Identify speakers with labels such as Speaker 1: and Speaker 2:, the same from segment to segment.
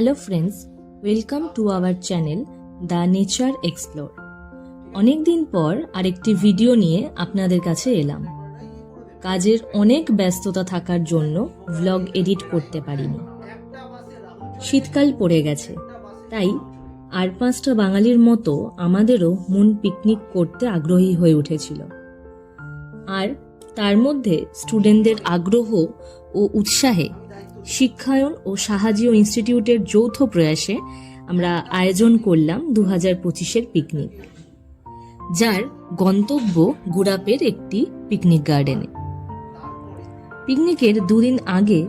Speaker 1: Hello friends, welcome to our channel the nature explore. অনেকদিন পর আরেকটি ভিডিও নিয়ে আপনাদের কাছে এলাম। কাজের অনেক ব্যস্ততা থাকার জন্য ভ্লগ এডিট করতে পারিনি। শীতকাল পড়ে গেছে, তাই আর 5টা বাঙালির মতো আমাদেরও মন পিকনিক করতে আগ্রহী হয়ে উঠেছিল। আর তার মধ্যে স্টুডেন্টদের আগ্রহ ও উৎসাহে শিক্ষায়ন ও সাহায্য ইনস্টিটিউটের যৌথ প্রয়াসে আমরা আয়োজন করলাম 2025-এর পিকনিক, যার গন্তব্য গুড়াপের একটি পিকনিক গার্ডেনে। পিকনিকের 2 দিন আগে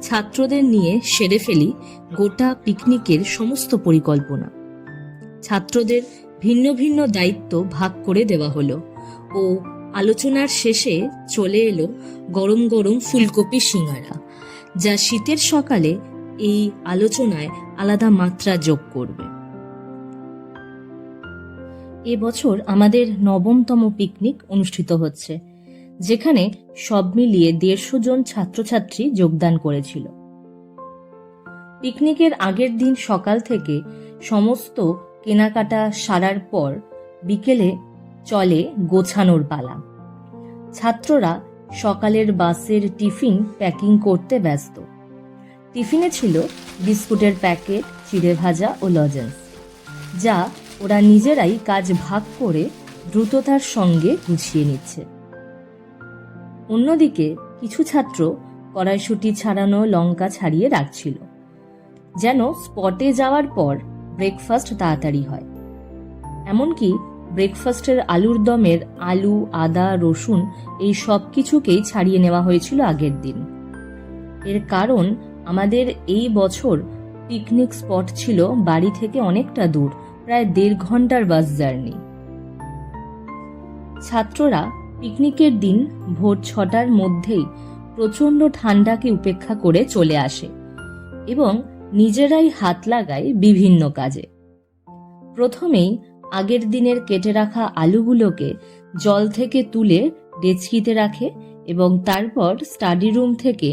Speaker 1: ছাত্রদের নিয়ে সেরে ফেলি গোটা পিকনিকের সমস্ত পরিকল্পনা। ছাত্রদের ভিন্ন ভিন্ন দায়িত্ব ভাগ করে দেওয়া হলো ও আলোচনার শেষে চলে এলো গরম গরম ফুলকপি সিঙ্গারা, যা শীতের সকালে এই আলোচনায় আলাদা মাত্রা যোগ করবে। এবছর আমাদের 9তম পিকনিক অনুষ্ঠিত হচ্ছে, যেখানে সব মিলিয়ে 150 জন ছাত্রছাত্রী যোগদান করেছিল। পিকনিকের আগের দিন সকাল থেকে সমস্ত কেনাকাটা সারার পর বিকেলে চলে গোছানোর পালা। ছাত্ররা সকালের বাসের টিফিন প্যাকিং করতে ব্যস্ত। টিফিনে ছিল বিস্কুটের প্যাকেট, চিড়ে ভাজা ও লজেন্স, যা ওরা নিজেরাই কাজ ভাগ করে দ্রুততার সঙ্গে গুছিয়ে নিচ্ছে। অন্যদিকে কিছু ছাত্র কড়াইশুঁটি ছাড়ানো লঙ্কা ছাড়িয়ে রাখছিল, যেন স্পটে যাওয়ার পর ব্রেকফাস্ট তাড়াতাড়ি হয়। এমনকি ব্রেকফাস্টের আলুর দমের আলু, আদা, রসুন এই সব কিছুকেই ছাড়িয়ে নেওয়া হয়েছিল আগের দিন। এর কারণ আমাদের এই বছর পিকনিক স্পট ছিল বাড়ি থেকে অনেকটা দূর, প্রায় 1.5 ঘন্টার বাস জার্নি। ছাত্ররা পিকনিকের দিন ভোর 6টার মধ্যেই প্রচণ্ড ঠান্ডাকে উপেক্ষা করে চলে আসে এবং নিজেরাই হাত লাগায় বিভিন্ন কাজে। প্রথমেই আগের দিনের কেটে রাখা আলুগুলোকে জল থেকে তুলে ডেচকিতে রাখে এবং তারপর স্টাডি রুম থেকে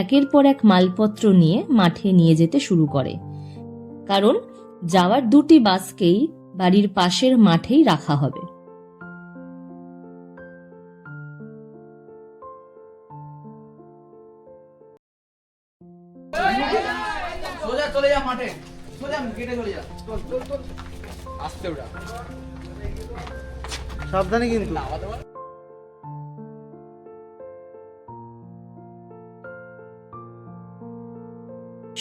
Speaker 1: একের পর এক মালপত্র নিয়ে মাঠে নিয়ে যেতে শুরু করে, কারণ যাওয়ার 2টি বাসকেই বাড়ির পাশের মাঠেই রাখা হবে।
Speaker 2: চলে যা মাঠে, সোজা গেটে চলে যা, আস্তে ওটা সাবধানে কিন্তু।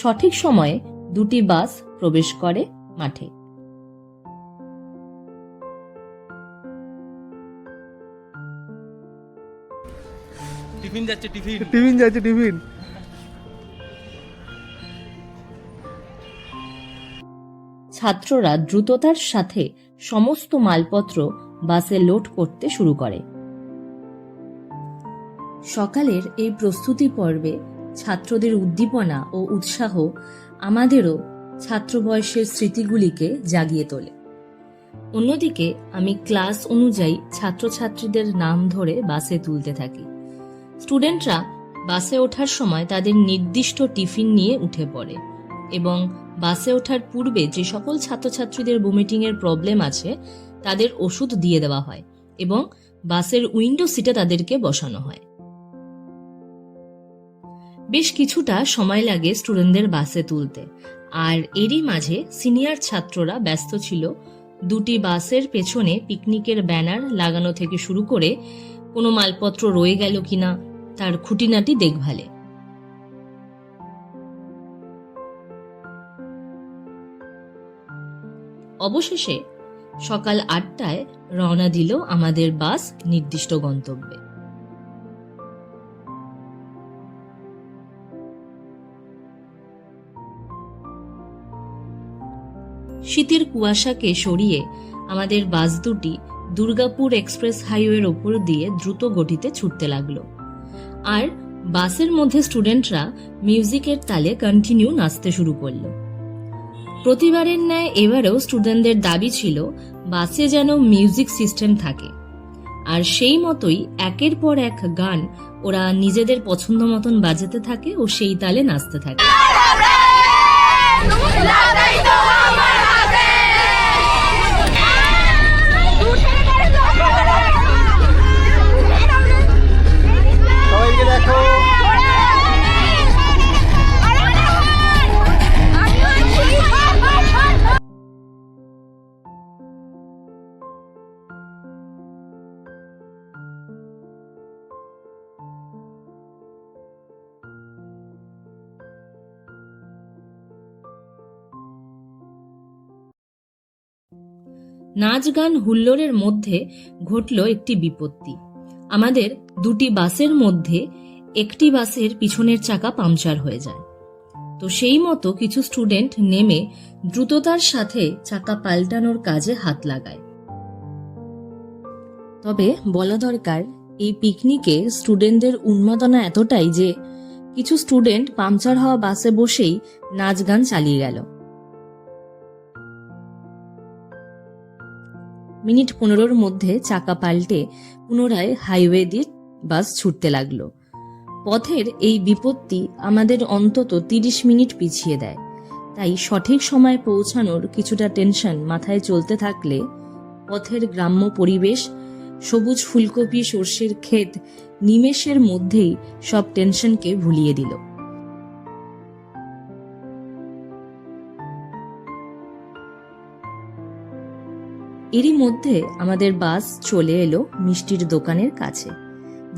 Speaker 1: সঠিক সময়ে 2টি বাস প্রবেশ করে মাঠে।
Speaker 2: টিফিন যাচ্ছে,
Speaker 3: টিফিন
Speaker 1: ছাত্ররা দ্রুততার সাথে সমস্ত মালপত্র বাসে লোড করতে শুরু করে। সকালের এই প্রস্তুতি পর্বে ছাত্রদের উদ্দীপনা ও উৎসাহ আমাদেরও ছাত্র বয়সের স্মৃতিগুলিকে জাগিয়ে তোলে। অন্যদিকে আমি ক্লাস অনুযায়ী ছাত্রছাত্রীদের নাম ধরে বাসে তুলতে থাকি। স্টুডেন্টরা বাসে ওঠার সময় তাদের নির্দিষ্ট টিফিন নিয়ে উঠে পড়ে এবং বাসে ওঠার পূর্বে যে সকল ছাত্রছাত্রীদের ভমিটিং এর প্রবলেম আছে তাদের ওষুধ দিয়ে দেওয়া হয় এবং বাসের উইন্ডো সিটে তাদেরকে বসানো হয়। বেশ কিছুটা সময় লাগে স্টুডেন্টদের বাসে তুলতে, আর এরই মাঝে সিনিয়র ছাত্ররা ব্যস্ত ছিল 2টি বাসের পেছনে পিকনিকের ব্যানার লাগানো থেকে শুরু করে কোনো মালপত্র রয়ে গেল কিনা তার খুঁটিনাটি দেখভালে। অবশেষে সকাল 8টায় রওনা দিল আমাদের বাস নির্দিষ্ট গন্তব্যে। শীতের কুয়াশাকে সরিয়ে আমাদের বাস দুটি দুর্গাপুর এক্সপ্রেস হাইওয়ের ওপর দিয়ে দ্রুত গতিতে ছুটতে লাগলো, আর বাসের মধ্যে স্টুডেন্টরা মিউজিকের তালে কন্টিনিউ নাচতে শুরু করলো। প্রতিবারের ন্যায় এবারেও স্টুডেন্টদের দাবি ছিল বাসে যেন মিউজিক সিস্টেম থাকে, আর সেই মতোই একের পর এক গান ওরা নিজেদের পছন্দ মতন বাজাতে থাকে ও সেই তালে নাচতে থাকে।
Speaker 3: সবাইকে দেখো।
Speaker 1: নাচ গান হুল্লোড়ের মধ্যে ঘটল একটি বিপত্তি। আমাদের দুটি বাসের মধ্যে একটি বাসের পিছনের চাকা পাংচার হয়ে যায়। তো সেই মতো কিছু স্টুডেন্ট নেমে দ্রুততার সাথে চাকা পাল্টানোর কাজে হাত লাগায়। তবে বলা দরকার, এই পিকনিকে স্টুডেন্টদের উন্মাদনা এতটাই যে কিছু স্টুডেন্ট পাংচার হওয়া বাসে বসেই নাচ গান চালিয়ে গেল। মিনিট 15-র মধ্যে চাকা পাল্টে পুনরায় হাইওয়ে দিয়ে বাস ছুটতে লাগলো। পথের এই বিপত্তি আমাদের অন্তত 30 মিনিট পিছিয়ে দেয়। তাই সঠিক সময়ে পৌঁছানোর কিছুটা টেনশন মাথায় চলতে থাকলে পথের গ্রাম্য পরিবেশ, সবুজ ফুলকপি, সর্ষের ক্ষেত নিমেষের মধ্যেই সব টেনশনকে ভুলিয়ে দিল। এরই মধ্যে আমাদের বাস চলে এলো মিষ্টির দোকানের কাছে,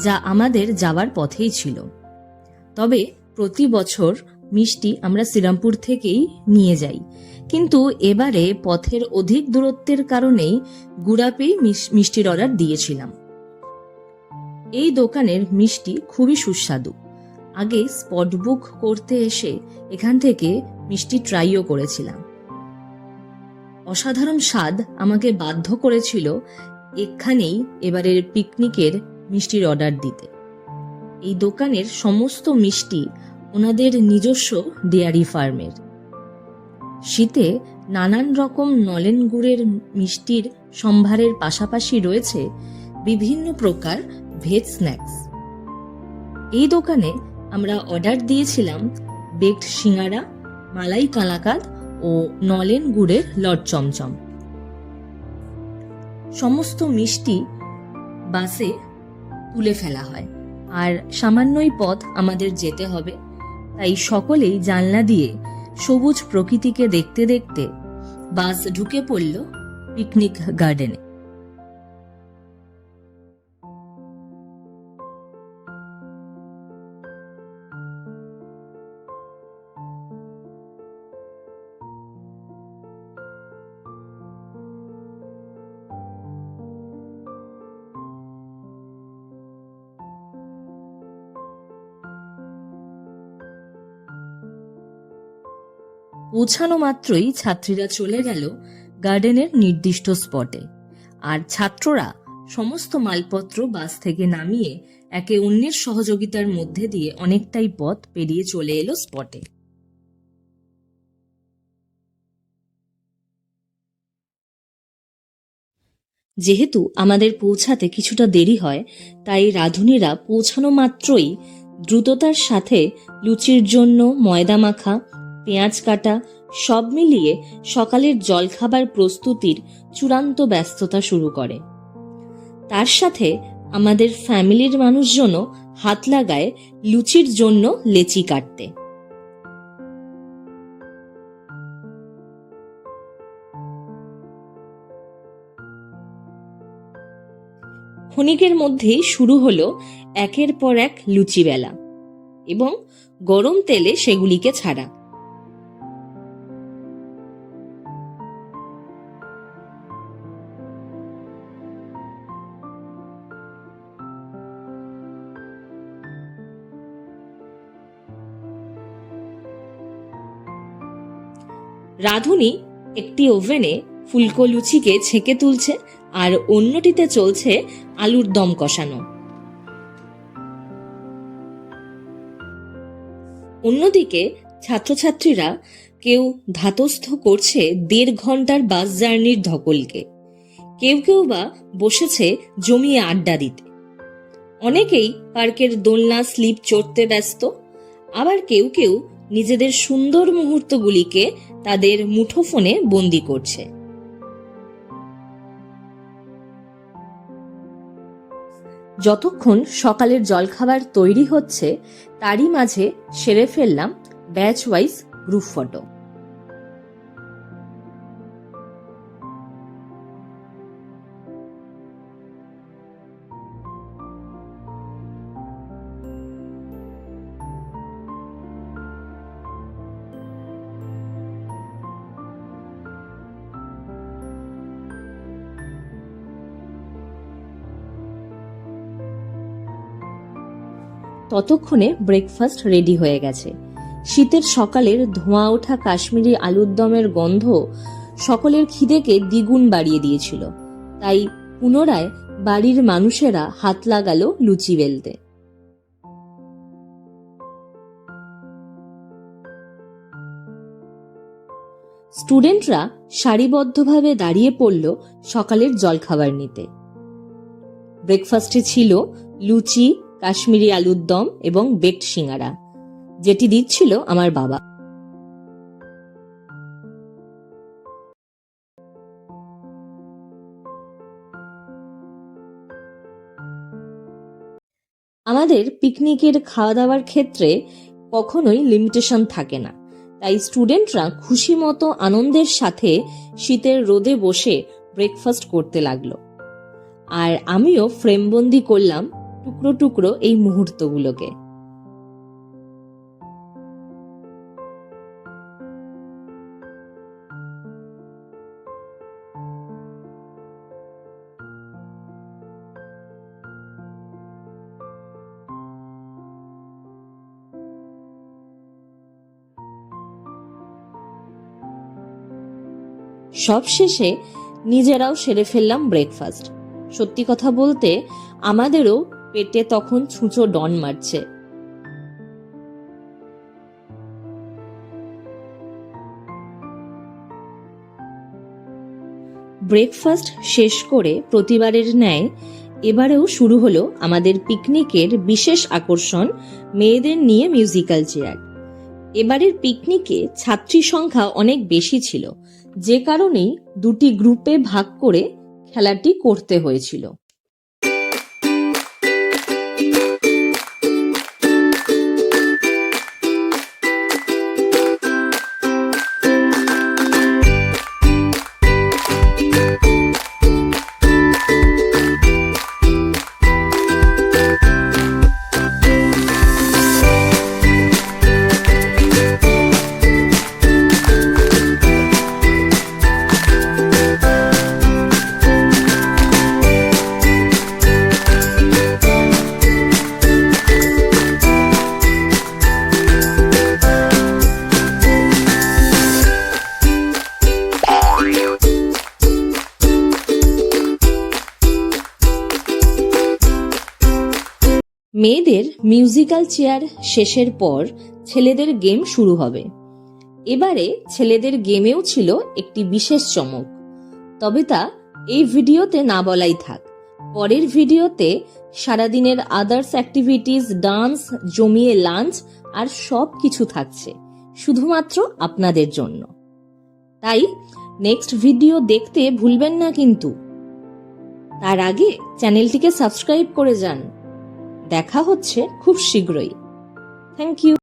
Speaker 1: যা আমাদের যাওয়ার পথেই ছিল। তবে প্রতি বছর মিষ্টি আমরা শ্রীরামপুর থেকেই নিয়ে যাই, কিন্তু এবারে পথের অধিক দূরত্বের কারণেই গুড়াপেই মিষ্টির অর্ডার দিয়েছিলাম। এই দোকানের মিষ্টি খুবই সুস্বাদু। আগে স্পট বুক করতে এসে এখান থেকে মিষ্টি ট্রাইও করেছিলাম। অসাধারণ স্বাদ আমাকে বাধ্য করেছিল এখানেই এবারের পিকনিকের মিষ্টির অর্ডার দিতে। এই দোকানের সমস্ত মিষ্টি ওনাদের নিজস্ব ডেয়ারি ফার্মের। শীতে নানান রকম নলেন গুড়ের মিষ্টির সম্ভারের পাশাপাশি রয়েছে বিভিন্ন প্রকার ভেজ স্ন্যাক্স। এই দোকানে আমরা অর্ডার দিয়েছিলাম বেকড সিঙ্গারা, মালাই কালাকাঁদ ও নলেন গুড়ের লট চমচম। সমস্ত মিষ্টি বাসে তুলে ফেলা হয়, আর সামান্যই পথ আমাদের যেতে হবে। তাই সকলেই জানলা দিয়ে সবুজ প্রকৃতিকে দেখতে দেখতে বাস ঢুকে পড়ল পিকনিক গার্ডেনে। পৌঁছানো মাত্রই ছাত্রীরা চলে গেল গার্ডেনের নির্দিষ্ট স্পটে, আর ছাত্ররা সমস্ত মালপত্র বাস থেকে নামিয়ে একে অন্যের সহযোগিতার মধ্যে দিয়ে অনেকটাই পথ পেরিয়ে চলে এলো স্পটে। যেহেতু আমাদের পৌঁছাতে কিছুটা দেরি হয়, তাই রাঁধুনিরা পৌঁছানো মাত্রই দ্রুততার সাথে লুচির জন্য ময়দা মাখা, পেঁয়াজ কাটা সব মিলিয়ে সকালের জলখাবার প্রস্তুতির চূড়ান্ত ব্যস্ততা শুরু করে। তার সাথে আমাদের ফ্যামিলির মানুষজনও হাত লাগায় লুচির জন্য লেচি কাটতে। ক্ষণিকের মধ্যেই শুরু হলো একের পর এক লুচি বেলা এবং গরম তেলে সেগুলিকে ছাড়া। রাঁধুনি একটি ওভেনে ফুলকো লুচিকে ছেঁকে তুলছে, আর অন্যটিতে চলছে আলুর দম কষানো। অন্যদিকে ছাত্রছাত্রীরা কেউ ধাতস্থ করছে 1.5 ঘন্টার বাস জার্নির ধকলকে, কেউ কেউ বা বসেছে জমিয়ে আড্ডা দিতে। অনেকেই পার্কের দোলনা স্লিপ চড়তে ব্যস্ত, আবার কেউ কেউ নিজেদের সুন্দর মুহূর্তগুলিকে তাদের মুঠোফোনে বন্দি করছে। যতক্ষণ সকালের জলখাবার তৈরি হচ্ছে তারই মাঝে সেরে ফেললাম ব্যাচ ওয়াইজ গ্রুপ ফটো। ততক্ষণে ব্রেকফাস্ট রেডি হয়ে গেছে। শীতের সকালের ধোঁয়া ওঠা কাশ্মীরি আলুর দমের গন্ধ সকলের খিদেকে দ্বিগুণ বাড়িয়ে দিয়েছিল। তাই পুনরায় বাড়ির মানুষেরা হাত লাগালো লুচি বেলতে। স্টুডেন্টরা সারিবদ্ধভাবে দাঁড়িয়ে পড়ল সকালের জলখাবার নিতে। ব্রেকফাস্টে ছিল লুচি, কাশ্মীরি আলুর দম এবং বেকড সিঙ্গারা, যেটি দিচ্ছিল আমার বাবা। আমাদের পিকনিকের খাওয়া দাওয়ার ক্ষেত্রে কখনোই লিমিটেশন থাকে না, তাই স্টুডেন্টরা খুশি মতো আনন্দের সাথে শীতের রোদে বসে ব্রেকফাস্ট করতে লাগলো। আর আমিও ফ্রেমবন্দি করলাম টুকরো টুকরো এই মুহূর্তগুলোকে। সবশেষে নিজেরাও সেরে ফেললাম ব্রেকফাস্ট। সত্যি কথা বলতে আমাদেরও পেটে তখন ছুঁচো ডন মারছে। ব্রেকফাস্ট শেষ করে প্রতিবারের ন্যায় এবারেও শুরু হলো আমাদের পিকনিকের বিশেষ আকর্ষণ, মেয়েদের নিয়ে মিউজিক্যাল চেয়ার। এবারের পিকনিকে ছাত্রী সংখ্যা অনেক বেশি ছিল, যে কারণেই দুটি গ্রুপে ভাগ করে খেলাটি করতে হয়েছিল। মেয়েদের মিউজিক্যাল চেয়ার শেষের পর ছেলেদের গেম শুরু হবে। এবারে ছেলেদের গেমেও ছিল একটি বিশেষ চমক, তবে তা এই ভিডিওতে না বলাই থাক। পরের ভিডিওতে সারাদিনের আদার্স অ্যাক্টিভিটিস, ডান্স, জমিয়ে লাঞ্চ আর সব কিছু থাকছে শুধুমাত্র আপনাদের জন্য। তাই নেক্সট ভিডিও দেখতে ভুলবেন না কিন্তু। তার আগে চ্যানেলটিকে সাবস্ক্রাইব করে যান। দেখা হচ্ছে খুব শীঘ্রই। Thank you.